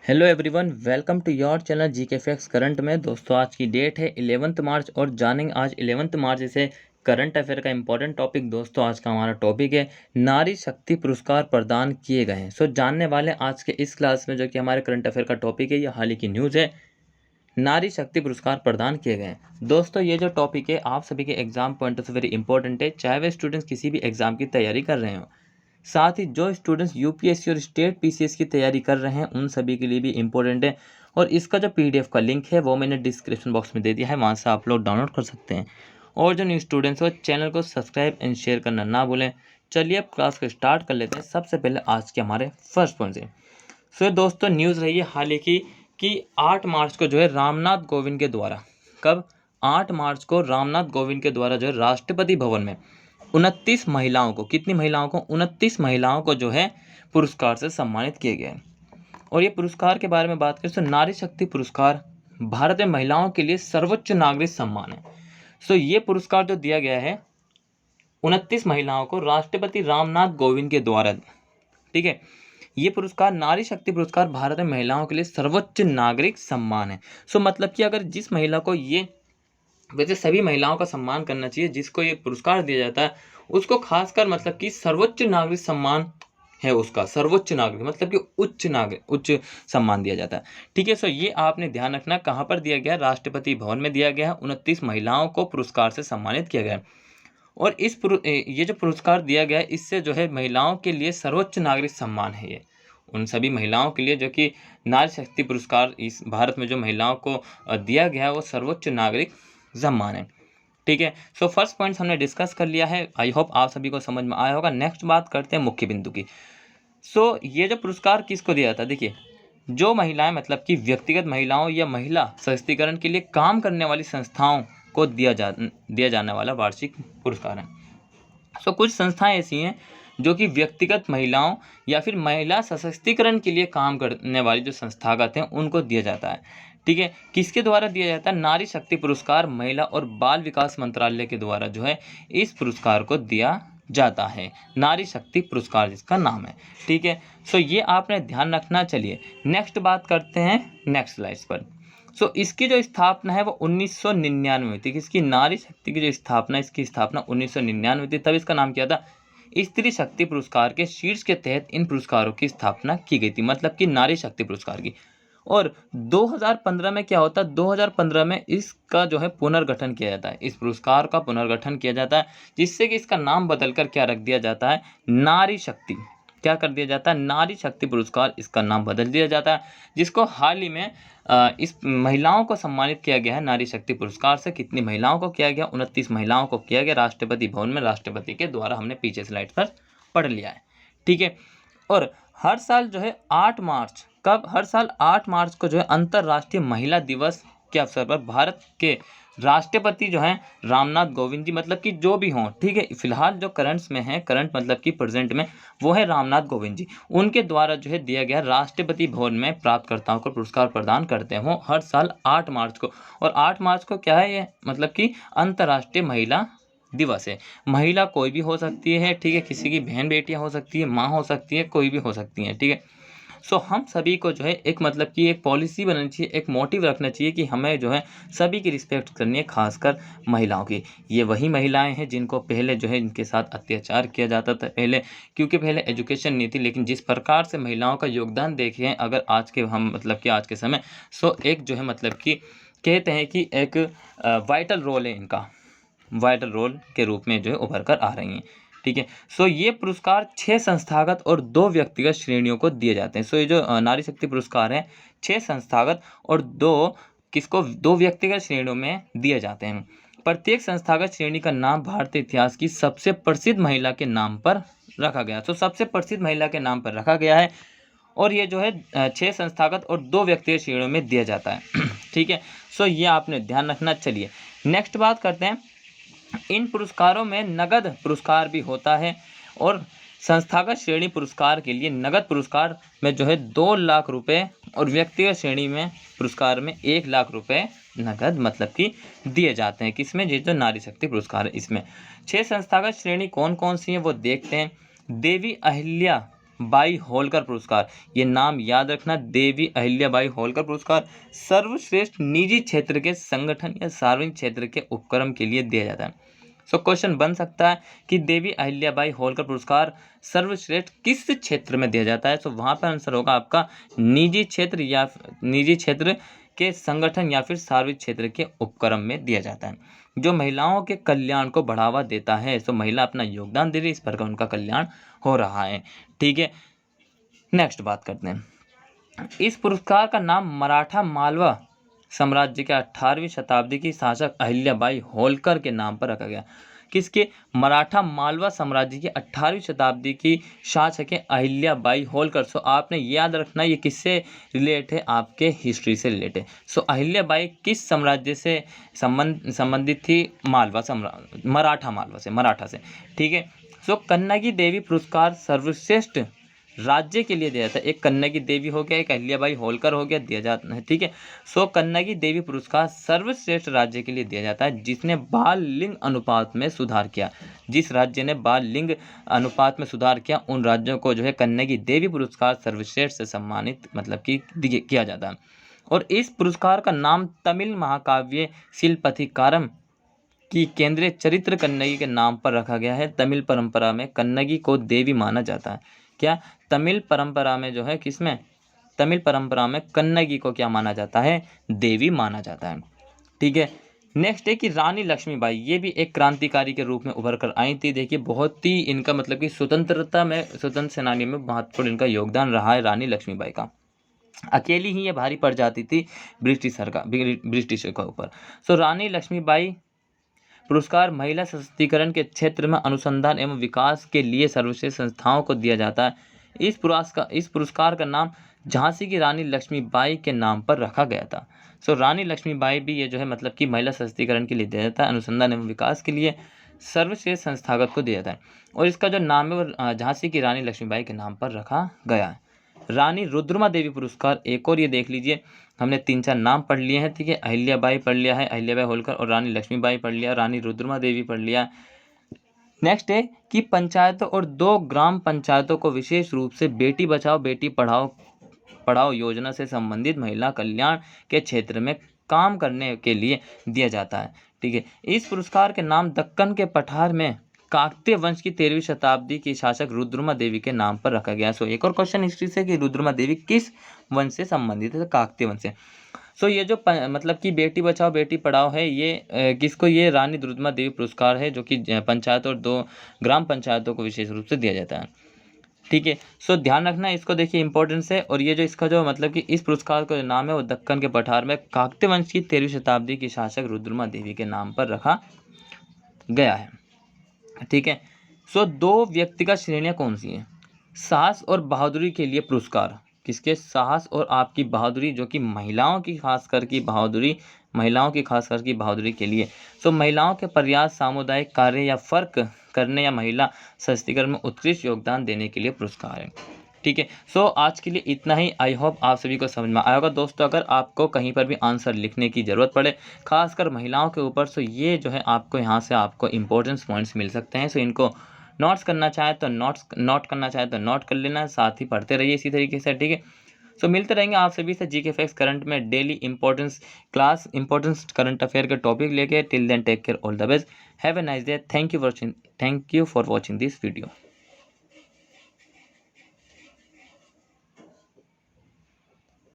Hello everyone, welcome to your channel GK facts current में। दोस्तों आज की डेट है 11 मार्च और जानेंगे आज 11 मार्च से करंट अफेयर का इंपॉर्टेंट टॉपिक। दोस्तों आज का हमारा टॉपिक है नारी शक्ति पुरस्कार प्रदान किए गए हैं। जानने वाले आज के इस क्लास में जो कि हमारे करंट अफेयर का टॉपिक है, ये हाल ही की न्यूज़ है, नारी शक्ति पुरस्कार प्रदान किए गए हैं। दोस्तों ये जो टॉपिक है आप सभी के एग्जाम पॉइंट से वेरी इंपॉर्टेंट है, चाहे वे स्टूडेंट्स किसी भी एग्जाम की तैयारी कर रहे हो, साथ ही जो स्टूडेंट्स यूपीएससी और स्टेट पीसीएस की तैयारी कर रहे हैं उन सभी के लिए भी इम्पोर्टेंट है। और इसका जो पीडीएफ का लिंक है वो मैंने डिस्क्रिप्शन बॉक्स में दे दिया है, वहाँ से आप लोग डाउनलोड कर सकते हैं। और जो न्यू स्टूडेंट्स हो चैनल को सब्सक्राइब एंड शेयर करना ना भूलें। चलिए अब क्लास को स्टार्ट कर लेते हैं। सबसे पहले आज के हमारे फर्स्ट पॉइंट से दोस्तों न्यूज़ रही है हाल ही की कि 8 मार्च को जो है रामनाथ कोविंद के द्वारा, कब 8 मार्च को रामनाथ कोविंद के द्वारा जो है राष्ट्रपति भवन में 29 महिलाओं को, कितनी महिलाओं को, 29 महिलाओं को जो है पुरस्कार से सम्मानित किए गए। और ये पुरस्कार के बारे में बात करें तो नारी शक्ति पुरस्कार भारत में महिलाओं के लिए सर्वोच्च नागरिक सम्मान है। ये पुरस्कार जो दिया गया है 29 महिलाओं को राष्ट्रपति रामनाथ कोविंद के द्वारा, ठीक है। ये पुरस्कार नारी शक्ति पुरस्कार भारत में महिलाओं के लिए सर्वोच्च नागरिक सम्मान है। मतलब कि अगर जिस महिला को ये, वैसे सभी महिलाओं का सम्मान करना चाहिए जिसको ये पुरस्कार दिया जाता है, उसको खासकर मतलब कि सर्वोच्च नागरिक सम्मान है उसका, सर्वोच्च नागरिक मतलब कि उच्च सम्मान दिया जाता है, ठीक है। ये आपने ध्यान रखना कहाँ पर दिया गया, राष्ट्रपति भवन में दिया गया है। 29 महिलाओं को पुरस्कार से सम्मानित किया गया है। और ये जो पुरस्कार दिया गया है इससे जो है महिलाओं के लिए सर्वोच्च नागरिक सम्मान है। ये उन सभी महिलाओं के लिए जो कि नारी शक्ति पुरस्कार इस भारत में जो महिलाओं को दिया गया है वो सर्वोच्च नागरिक सम्मान है, ठीक है। फर्स्ट पॉइंट हमने डिस्कस कर लिया है, आई होप आप सभी को समझ में आया होगा। नेक्स्ट बात करते हैं मुख्य बिंदु की। ये जो पुरस्कार किसको दिया जाता है, देखिए जो महिलाएं मतलब कि व्यक्तिगत महिलाओं या महिला सशक्तिकरण के लिए काम करने वाली संस्थाओं को दिया जाने वाला वार्षिक पुरस्कार है। कुछ संस्थाएं ऐसी हैं जो कि व्यक्तिगत महिलाओं या फिर महिला सशक्तिकरण के लिए काम करने वाली जो संस्थागत हैं उनको दिया जाता है, ठीक है। किसके द्वारा दिया जाता है, नारी शक्ति पुरस्कार महिला और बाल विकास मंत्रालय के द्वारा जो है इस पुरस्कार को दिया जाता है, नारी शक्ति पुरस्कार जिसका नाम है, ठीक है। ये आपने ध्यान रखना। चलिए नेक्स्ट बात करते हैं नेक्स्ट स्लाइड पर। इसकी जो स्थापना है वो 1999 में थी। किसकी, नारी शक्ति की जो स्थापना, इसकी स्थापना 1999 थी। तब इसका नाम क्या था, स्त्री शक्ति पुरस्कार के शीर्ष के तहत इन पुरस्कारों की स्थापना की गई थी, मतलब कि नारी शक्ति पुरस्कार की। और 2015 में क्या होता है, 2015 में इसका जो है पुनर्गठन किया जाता है, इस पुरस्कार का पुनर्गठन किया जाता है, जिससे कि इसका नाम बदलकर क्या रख दिया जाता है, नारी शक्ति, क्या कर दिया जाता है, नारी शक्ति पुरस्कार इसका नाम बदल दिया जाता है। जिसको हाल ही में इस महिलाओं को सम्मानित किया गया है नारी शक्ति पुरस्कार से। कितनी महिलाओं को किया गया, 29 महिलाओं को किया गया राष्ट्रपति भवन में, राष्ट्रपति के द्वारा, हमने पीछे स्लाइड पर पढ़ लिया है, ठीक है। और हर साल जो है 8 मार्च, कब, हर साल 8 मार्च को जो है अंतर्राष्ट्रीय महिला दिवस के अवसर पर भारत के राष्ट्रपति जो हैं रामनाथ कोविंद जी, मतलब कि जो भी हों, ठीक है, फिलहाल जो करंट्स में है, करंट मतलब कि प्रेजेंट में, वो है रामनाथ कोविंद जी, उनके द्वारा जो है दिया गया राष्ट्रपति भवन में प्राप्तकर्ताओं को पुरस्कार प्रदान करते हैं वो हर साल 8 मार्च को। और 8 मार्च को क्या है ये, मतलब कि अंतर्राष्ट्रीय महिला दिवस है। महिला कोई भी हो सकती है, ठीक है, किसी की बहन बेटियां हो सकती है, माँ हो सकती है, कोई भी हो सकती है, ठीक है। हम सभी को जो है एक मतलब कि एक पॉलिसी बनानी चाहिए, एक मोटिव रखना चाहिए कि हमें जो है सभी की रिस्पेक्ट करनी है, खासकर महिलाओं की। ये वही महिलाएं हैं जिनको पहले जो है इनके साथ अत्याचार किया जाता था पहले, क्योंकि पहले एजुकेशन नहीं थी। लेकिन जिस प्रकार से महिलाओं का योगदान देखें अगर आज के हम मतलब कि आज के समय, एक जो है मतलब कि कहते हैं कि एक वाइटल रोल है इनका, वाइटल रोल के रूप में जो है उभर कर आ रही हैं, ठीक है। ये पुरस्कार 6 संस्थागत और 2 व्यक्तिगत श्रेणियों को दिए जाते हैं। ये जो नारी शक्ति पुरस्कार है 6 संस्थागत और 2 व्यक्तिगत श्रेणियों में दिए जाते हैं। प्रत्येक संस्थागत श्रेणी का नाम भारतीय इतिहास की सबसे प्रसिद्ध महिला के नाम पर रखा गया। सबसे प्रसिद्ध महिला के नाम पर रखा गया है। और ये जो है 6 संस्थागत और 2 व्यक्तिगत श्रेणियों में दिया जाता है, ठीक है। ये आपने ध्यान रखना। चलिए नेक्स्ट बात करते हैं। इन पुरस्कारों में नगद पुरस्कार भी होता है और संस्थागत श्रेणी पुरस्कार के लिए नगद पुरस्कार में जो है 2 लाख रुपए और व्यक्तिगत श्रेणी में पुरस्कार में 1 लाख रुपए नगद मतलब कि दिए जाते हैं। किसमें, ये जो नारी शक्ति पुरस्कार है इसमें। 6 संस्थागत श्रेणी कौन कौन सी हैं वो देखते हैं। देवी अहिल्या बाई होलकर पुरस्कार, ये नाम याद रखना, देवी अहिल्याबाई होलकर पुरस्कार सर्वश्रेष्ठ निजी क्षेत्र के संगठन या सार्वजनिक क्षेत्र के उपक्रम के लिए दिया जाता है। सो क्वेश्चन बन सकता है कि देवी अहिल्याबाई होलकर पुरस्कार सर्वश्रेष्ठ किस क्षेत्र में दिया जाता है। तो वहाँ पर आंसर होगा आपका निजी क्षेत्र या निजी क्षेत्र के संगठन या फिर सार्वजनिक क्षेत्र के उपक्रम में दिया जाता है, जो महिलाओं के कल्याण को बढ़ावा देता है। तो महिला अपना योगदान दे रही, इस प्रकार उनका कल्याण हो रहा है। ठीक है, नेक्स्ट बात करते हैं। इस पुरस्कार का नाम मराठा मालवा साम्राज्य के 18वीं शताब्दी की शासक अहिल्याबाई होलकर के नाम पर रखा गया। किसके? मराठा मालवा साम्राज्य की 18वीं शताब्दी की शासक है अहिल्याबाई होलकर। सो आपने याद रखना ये किससे रिलेट है, आपके हिस्ट्री से रिलेट है। सो अहिल्याबाई किस साम्राज्य से संबंधित थी? मालवा साम्राज्य, मराठा से। ठीक है, सो कन्नगी देवी पुरस्कार सर्वश्रेष्ठ राज्य के लिए दिया जाता है। एक कन्नगी देवी हो गया, एक अहिल्याबाई होलकर हो गया, दिया जाता है। ठीक है, सो कन्नगी देवी पुरस्कार सर्वश्रेष्ठ राज्य के लिए दिया जाता है जिसने बाल लिंग अनुपात में सुधार किया। जिस राज्य ने बाल लिंग अनुपात में सुधार किया उन राज्यों को जो है कन्नगी देवी पुरस्कार सर्वश्रेष्ठ से सम्मानित मतलब कि किया जाता है। और इस पुरस्कार का नाम तमिल महाकाव्य शिल्पथिकारम की केंद्रीय चरित्र कन्नगी के नाम पर रखा गया है। तमिल परंपरा में कन्नगी को देवी माना जाता है। क्या? तमिल परंपरा में जो है किसमें? तमिल परंपरा में कन्नगी को क्या माना जाता है? देवी माना जाता है। ठीक है, नेक्स्ट है कि रानी लक्ष्मीबाई, ये भी एक क्रांतिकारी के रूप में उभर कर आई थी। देखिए बहुत ही इनका मतलब कि स्वतंत्र सेनानी में महत्वपूर्ण इनका योगदान रहा है रानी लक्ष्मीबाई का। अकेली ही ये भारी पड़ जाती थी ब्रिटिश के ऊपर। सो रानी लक्ष्मीबाई पुरस्कार महिला सशक्तिकरण के क्षेत्र में अनुसंधान एवं विकास के लिए सर्वश्रेष्ठ संस्थाओं को दिया जाता है। इस पुरस्कार का नाम झांसी की रानी लक्ष्मीबाई के नाम पर रखा गया था। सो रानी लक्ष्मीबाई भी ये जो है मतलब कि महिला सशक्तिकरण के लिए दिया जाता है, अनुसंधान एवं विकास के लिए सर्वश्रेष्ठ संस्थागत को दिया जाता है। और इसका जो नाम है वो झांसी की रानी लक्ष्मीबाई के नाम पर रखा गया है। रानी रुद्रमा देवी पुरस्कार एक और ये देख लीजिए, हमने 3-4 नाम पढ़ लिए हैं। ठीक है, अहिल्याबाई पढ़ लिया है, अहिल्याबाई होलकर, और रानी लक्ष्मीबाई पढ़ लिया, रानी रुद्रमा देवी पढ़ लिया। नेक्स्ट है कि पंचायतों और 2 ग्राम पंचायतों को विशेष रूप से बेटी बचाओ बेटी पढ़ाओ योजना से संबंधित महिला कल्याण के क्षेत्र में काम करने के लिए दिया जाता है। ठीक है, इस पुरस्कार के नाम दक्कन के पठार में काकतीय वंश की 13वीं शताब्दी की शासक रुद्रमा देवी के नाम पर रखा गया। सो एक और क्वेश्चन हिस्ट्री से कि रुद्रमा देवी किस वंश से संबंधित है? काकतीय वंश से। सो ये जो मतलब कि बेटी बचाओ बेटी पढ़ाओ है, ये किसको? ये रानी रुद्रमा देवी पुरस्कार है जो कि पंचायत और 2 ग्राम पंचायतों को विशेष रूप से दिया जाता है। ठीक है, सो ध्यान रखना इसको, देखिए इंपॉर्टेंस है। और ये जो इसका जो मतलब कि इस पुरस्कार का जो नाम है वो दक्कन के पठार में काकतीय वंश की 13वीं शताब्दी की शासक रुद्रमा देवी के नाम पर रखा गया है। ठीक है, सो 2 व्यक्तिगत श्रेणियां कौन सी हैं? साहस और बहादुरी के लिए पुरस्कार। किसके? साहस और आपकी बहादुरी, जो कि महिलाओं की खासकर की बहादुरी के लिए। सो महिलाओं के प्रयास, सामुदायिक कार्य या फर्क करने या महिला सशक्तिकरण में उत्कृष्ट योगदान देने के लिए पुरस्कार है। ठीक है, सो आज के लिए इतना ही। आई होप आप सभी को समझ में आया होगा दोस्तों। अगर आपको कहीं पर भी आंसर लिखने की ज़रूरत पड़े खासकर महिलाओं के ऊपर, सो ये जो है आपको यहाँ से आपको इंपॉर्टेंस पॉइंट्स मिल सकते हैं। सो इनको नोट्स करना चाहे तो नोट करना चाहे तो नोट कर लेना, साथ ही पढ़ते रहिए इसी तरीके से। ठीक है, सो मिलते रहेंगे आप सभी से जीके फैक्ट्स करंट में डेली इंपॉर्टेंस करंट अफेयर के टॉपिक लेके। Till then take care, all the best, have a nice day, thank you for watching this video.